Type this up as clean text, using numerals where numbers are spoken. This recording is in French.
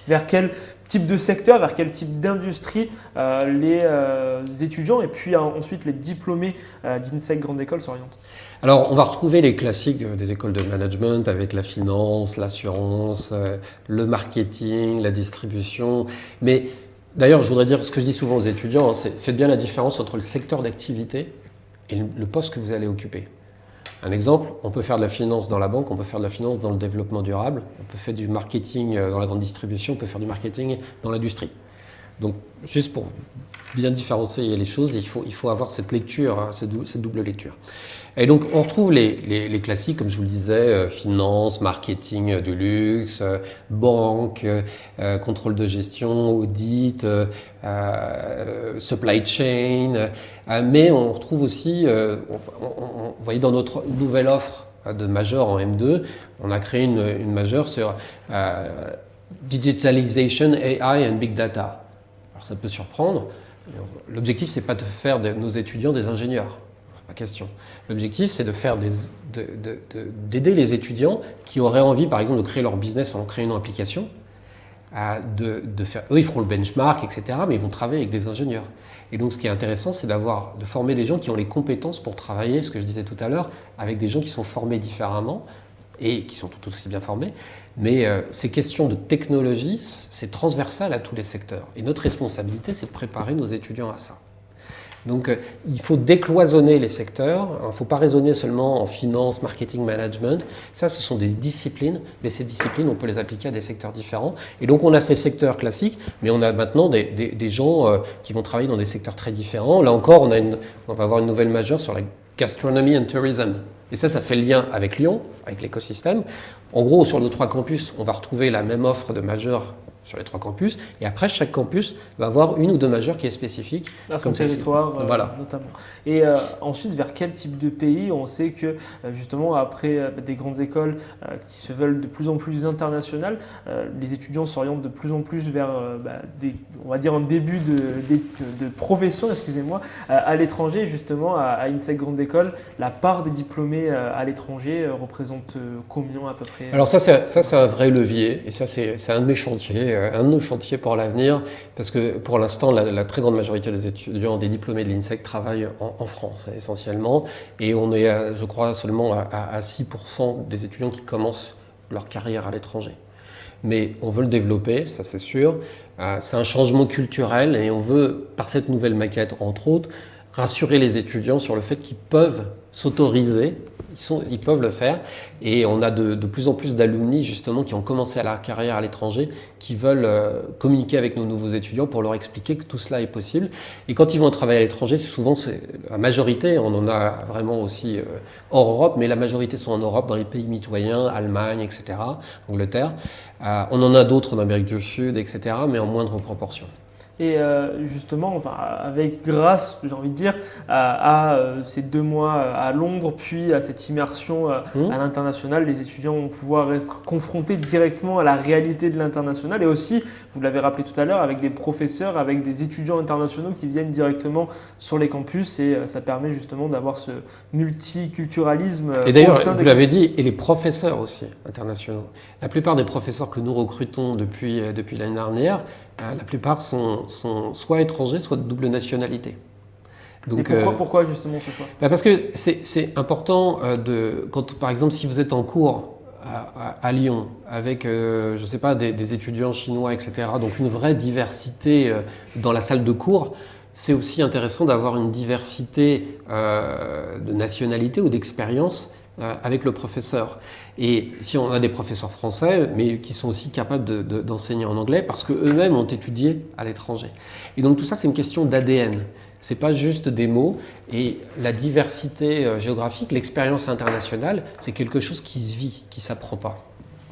vers quel type de secteur, vers quel type d'industrie les étudiants et puis ensuite les diplômés d'INSEC Grande École s'orientent? Alors, on va retrouver les classiques des écoles de management avec la finance, l'assurance, le marketing, la distribution. Mais d'ailleurs, je voudrais dire ce que je dis souvent aux étudiants, c'est faites bien la différence entre le secteur d'activité et le poste que vous allez occuper. Un exemple, on peut faire de la finance dans la banque, on peut faire de la finance dans le développement durable, on peut faire du marketing dans la grande distribution, on peut faire du marketing dans l'industrie. Donc, juste pour bien différencier les choses, il faut avoir cette lecture, cette double lecture. Et donc, on retrouve les classiques, comme je vous le disais, finance, marketing de luxe, banque, contrôle de gestion, audit, supply chain. Mais on retrouve aussi, vous voyez, dans notre nouvelle offre de major en M2, on a créé une majeure sur Digitalization, AI and Big Data. Alors, ça peut surprendre. L'objectif, c'est pas de faire de nos étudiants des ingénieurs. Pas question. L'objectif, c'est d'aider les étudiants qui auraient envie, par exemple, de créer leur business en créant une application. Eux, ils feront le benchmark, etc., mais ils vont travailler avec des ingénieurs. Et donc, ce qui est intéressant, c'est de former des gens qui ont les compétences pour travailler, ce que je disais tout à l'heure, avec des gens qui sont formés différemment et qui sont tout aussi bien formés. Mais ces questions de technologie, c'est transversal à tous les secteurs. Et notre responsabilité, c'est de préparer nos étudiants à ça. Donc, il faut décloisonner les secteurs. Il ne faut pas raisonner seulement en finance, marketing, management. Ça, ce sont des disciplines. Mais ces disciplines, on peut les appliquer à des secteurs différents. Et donc, on a ces secteurs classiques, mais on a maintenant des gens qui vont travailler dans des secteurs très différents. Là encore, on va avoir une nouvelle majeure sur la gastronomy and tourism. Et ça fait le lien avec Lyon, avec l'écosystème. En gros, sur nos 3 campus, on va retrouver la même offre de majeure sur les 3 campus. Et après, chaque campus va avoir une ou 2 majeures qui est spécifique. À son territoire, voilà. Notamment. Et ensuite, vers quel type de pays? On sait que justement, après des grandes écoles qui se veulent de plus en plus internationales, les étudiants s'orientent de plus en plus vers, on va dire, un début de profession, excusez-moi, à l'étranger. Justement, à INSEC Grande École, la part des diplômés à l'étranger représente combien à peu près? Alors ça, c'est un vrai levier. Et ça, c'est un de mes chantiers. Un de nos chantiers pour l'avenir, parce que pour l'instant, la très grande majorité des étudiants, des diplômés de l'INSEC travaillent en France essentiellement, et on est, je crois, seulement à 6% des étudiants qui commencent leur carrière à l'étranger. Mais on veut le développer, ça c'est sûr. C'est un changement culturel et on veut, par cette nouvelle maquette, entre autres, rassurer les étudiants sur le fait qu'ils peuvent s'autoriser, ils peuvent le faire. Et on a de plus en plus d'alumni justement qui ont commencé à la carrière à l'étranger, qui veulent communiquer avec nos nouveaux étudiants pour leur expliquer que tout cela est possible. Et quand ils vont travailler à l'étranger, souvent c'est la majorité, on en a vraiment aussi hors Europe, mais la majorité sont en Europe, dans les pays mitoyens, Allemagne, etc., Angleterre. On en a d'autres en Amérique du Sud, etc., mais en moindre proportion. Et justement, enfin, grâce, j'ai envie de dire, à ces 2 mois à Londres, puis à cette immersion à l'international, les étudiants vont pouvoir être confrontés directement à la réalité de l'international et aussi, vous l'avez rappelé tout à l'heure, avec des professeurs, avec des étudiants internationaux qui viennent directement sur les campus et ça permet justement d'avoir ce multiculturalisme. Et d'ailleurs, vous l'avez dit, et les professeurs aussi internationaux. La plupart des professeurs que nous recrutons depuis l'année dernière, la plupart sont soit étrangers, soit de double nationalité. Donc, et pourquoi justement ce choix? Parce que c'est important, quand, par exemple, si vous êtes en cours à Lyon avec, je ne sais pas, des étudiants chinois, etc., donc une vraie diversité dans la salle de cours, c'est aussi intéressant d'avoir une diversité de nationalité ou d'expérience avec le professeur. Et si on a des professeurs français, mais qui sont aussi capables d'enseigner en anglais parce qu'eux-mêmes ont étudié à l'étranger. Et donc tout ça, c'est une question d'ADN. C'est pas juste des mots. Et la diversité géographique, l'expérience internationale, c'est quelque chose qui se vit, qui s'apprend pas.